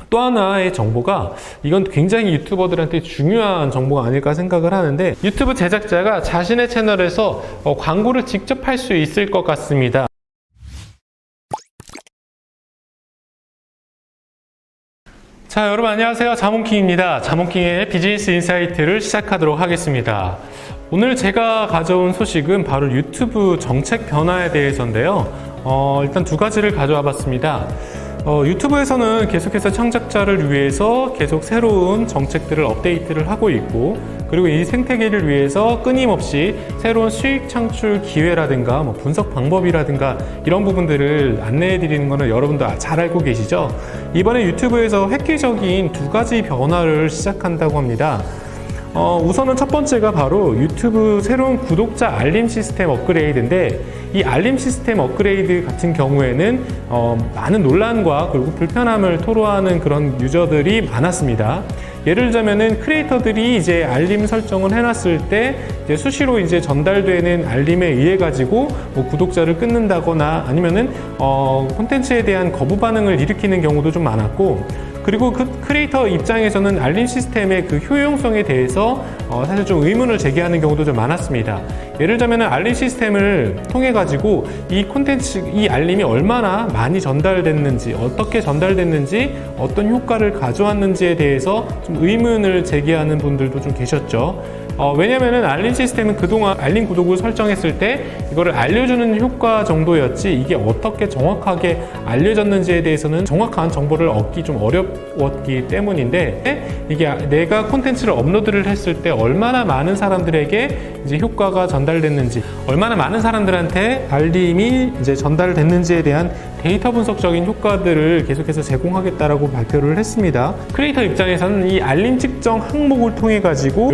또 하나의 정보가, 이건 굉장히 유튜버들한테 중요한 정보가 아닐까 생각을 하는데, 유튜브 제작자가 자신의 채널에서 광고를 직접 할 수 있을 것 같습니다. 자, 여러분 안녕하세요. 자몽킹입니다. 자몽킹의 비즈니스 인사이트를 시작하도록 하겠습니다. 오늘 제가 가져온 소식은 바로 유튜브 정책 변화에 대해서인데요. 일단 두 가지를 가져와 봤습니다. 유튜브에서는 계속해서 창작자를 위해서 계속 새로운 정책들을 업데이트를 하고 있고, 그리고 이 생태계를 위해서 끊임없이 새로운 수익 창출 기회라든가 분석 방법이라든가 이런 부분들을 안내해 드리는 거는 여러분도 잘 알고 계시죠? 이번에 유튜브에서 획기적인 두 가지 변화를 시작한다고 합니다. 우선은 첫 번째가 바로 유튜브 새로운 구독자 알림 시스템 업그레이드인데, 이 알림 시스템 업그레이드 같은 경우에는 많은 논란과 그리고 불편함을 토로하는 그런 유저들이 많았습니다. 예를 들자면은 크리에이터들이 이제 알림 설정을 해놨을 때 이제 수시로 이제 전달되는 알림에 의해 가지고 구독자를 끊는다거나 아니면은 콘텐츠에 대한 거부 반응을 일으키는 경우도 좀 많았고, 그리고 그 크리에이터 입장에서는 알림 시스템의 그 효용성에 대해서 사실 좀 의문을 제기하는 경우도 좀 많았습니다. 예를 들자면 알림 시스템을 통해 가지고 이 콘텐츠, 이 알림이 얼마나 많이 전달됐는지, 어떻게 전달됐는지, 어떤 효과를 가져왔는지에 대해서 좀 의문을 제기하는 분들도 좀 계셨죠. 왜냐면은 알림 시스템은 그동안 알림 구독을 설정했을 때 이거를 알려주는 효과 정도였지, 이게 어떻게 정확하게 알려졌는지에 대해서는 정확한 정보를 얻기 좀 어려웠기 때문인데, 이게 내가 콘텐츠를 업로드를 했을 때 얼마나 많은 사람들에게 이제 효과가 전달됐는지, 얼마나 많은 사람들한테 알림이 이제 전달됐는지에 대한 데이터 분석적인 효과들을 계속해서 제공하겠다라고 발표를 했습니다. 크리에이터 입장에서는 이 알림 측정 항목을 통해 가지고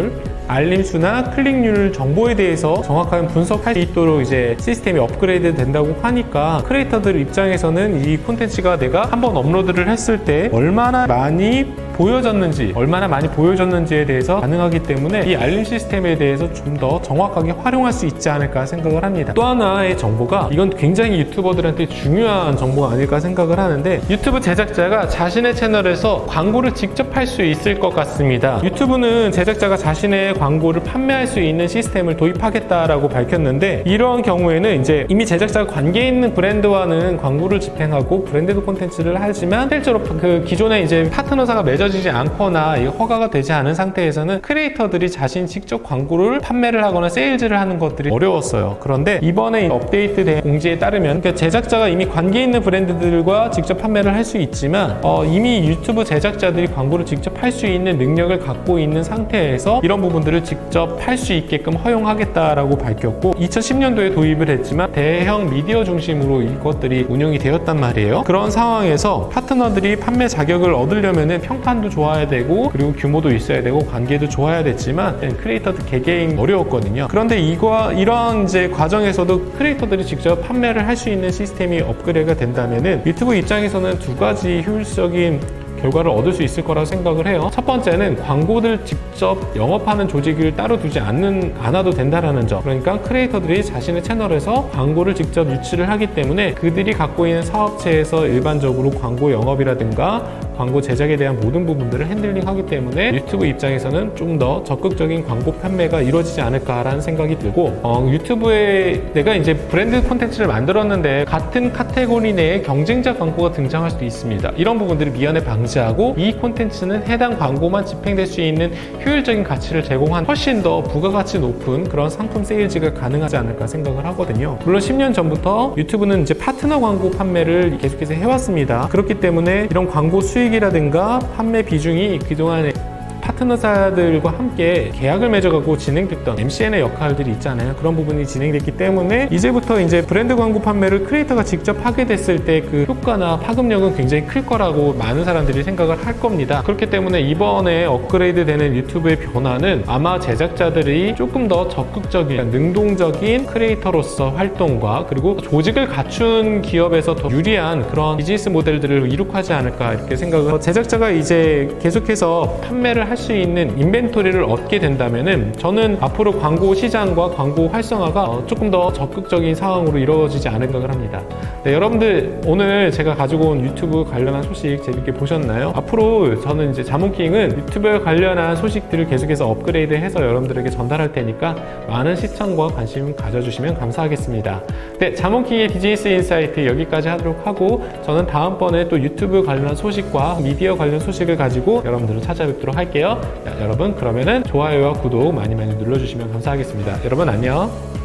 알림 수나 클릭률 정보에 대해서 정확한 분석할 수 있도록 이제 시스템이 업그레이드 된다고 하니까, 크리에이터들 입장에서는 이 콘텐츠가 내가 한번 업로드를 했을 때 얼마나 많이 보여졌는지에 대해서 가능하기 때문에 이 알림 시스템에 대해서 좀 더 정확하게 활용할 수 있지 않을까 생각을 합니다. 또 하나의 정보가, 이건 굉장히 유튜버들한테 중요한 정보가 아닐까 생각을 하는데, 유튜브 제작자가 자신의 채널에서 광고를 직접 할 수 있을 것 같습니다. 유튜브는 제작자가 자신의 광고를 판매할 수 있는 시스템을 도입하겠다라고 밝혔는데, 이러한 경우에는 이제 이미 제작자가 관계 있는 브랜드와는 광고를 집행하고 브랜디드 콘텐츠를 하지만, 실제로 그 기존에 이제 파트너사가 맺어지지 않거나 허가가 되지 않은 상태에서는 크리에이터들이 자신 직접 광고를 판매를 하거나 세일즈를 하는 것들이 어려웠어요. 그런데 이번에 업데이트된 공지에 따르면, 그러니까 제작자가 이미 관계 있는 브랜드들과 직접 판매를 할 수 있지만 이미 유튜브 제작자들이 광고를 직접 할 수 있는 능력을 갖고 있는 상태에서 이런 부분들을 직접 할 수 있게끔 허용하겠다라고 밝혔고, 2010년도에 도입을 했지만 대형 미디어 중심으로 이것들이 운영이 되었단 말이에요. 그런 상황에서 파트너들이 판매 자격을 얻으려면은 평판도 좋아야 되고, 그리고 규모도 있어야 되고, 관계도 좋아야 됐지만 크리에이터들 개개인 어려웠거든요. 그런데 이런 이제 과정에서도 크리에이터들이 직접 판매를 할 수 있는 시스템이 업그레이드가 된다면은 유튜브 입장에서는 두 가지 효율적인 결과를 얻을 수 있을 거라고 생각을 해요. 첫 번째는 광고들 직접 영업하는 조직을 따로 두지 않아도 된다라는 점. 그러니까 크리에이터들이 자신의 채널에서 광고를 직접 유치를 하기 때문에 그들이 갖고 있는 사업체에서 일반적으로 광고 영업이라든가 광고 제작에 대한 모든 부분들을 핸들링하기 때문에 유튜브 입장에서는 좀 더 적극적인 광고 판매가 이루어지지 않을까라는 생각이 들고, 유튜브에 내가 이제 브랜드 콘텐츠를 만들었는데 같은 카테고리 내에 경쟁자 광고가 등장할 수도 있습니다. 이런 부분들을 미연에 방지하고 이 콘텐츠는 해당 광고만 집행될 수 있는 효율적인 가치를 제공한 훨씬 더 부가가치 높은 그런 상품 세일즈가 가능하지 않을까 생각을 하거든요. 물론 10년 전부터 유튜브는 이제 파트너 광고 판매를 계속해서 해왔습니다. 그렇기 때문에 이런 광고 수익이라든가 판매 비중이 그동안에 파트너사들과 함께 계약을 맺어가고 진행됐던 MCN의 역할들이 있잖아요. 그런 부분이 진행됐기 때문에 이제부터 이제 브랜드 광고 판매를 크리에이터가 직접 하게 됐을 때 그 효과나 파급력은 굉장히 클 거라고 많은 사람들이 생각을 할 겁니다. 그렇기 때문에 이번에 업그레이드 되는 유튜브의 변화는 아마 제작자들이 조금 더 적극적인, 능동적인 크리에이터로서 활동과 그리고 조직을 갖춘 기업에서 더 유리한 그런 비즈니스 모델들을 이룩하지 않을까 이렇게 생각을, 제작자가 이제 계속해서 판매를 할 할 수 있는 인벤토리를 얻게 된다면은 저는 앞으로 광고 시장과 광고 활성화가 조금 더 적극적인 상황으로 이루어지지 않을 생각을 합니다. 네, 여러분들 오늘 제가 가지고 온 유튜브 관련한 소식 재밌게 보셨나요? 앞으로 저는 이제 자몽킹은 유튜브에 관련한 소식들을 계속해서 업그레이드해서 여러분들에게 전달할 테니까 많은 시청과 관심 가져주시면 감사하겠습니다. 네, 자몽킹의 비즈니스 인사이트 여기까지 하도록 하고 저는 다음번에 또 유튜브 관련한 소식과 미디어 관련 소식을 가지고 여러분들을 찾아뵙도록 할게요. 자, 여러분 그러면은 좋아요와 구독 많이 눌러주시면 감사하겠습니다. 여러분 안녕.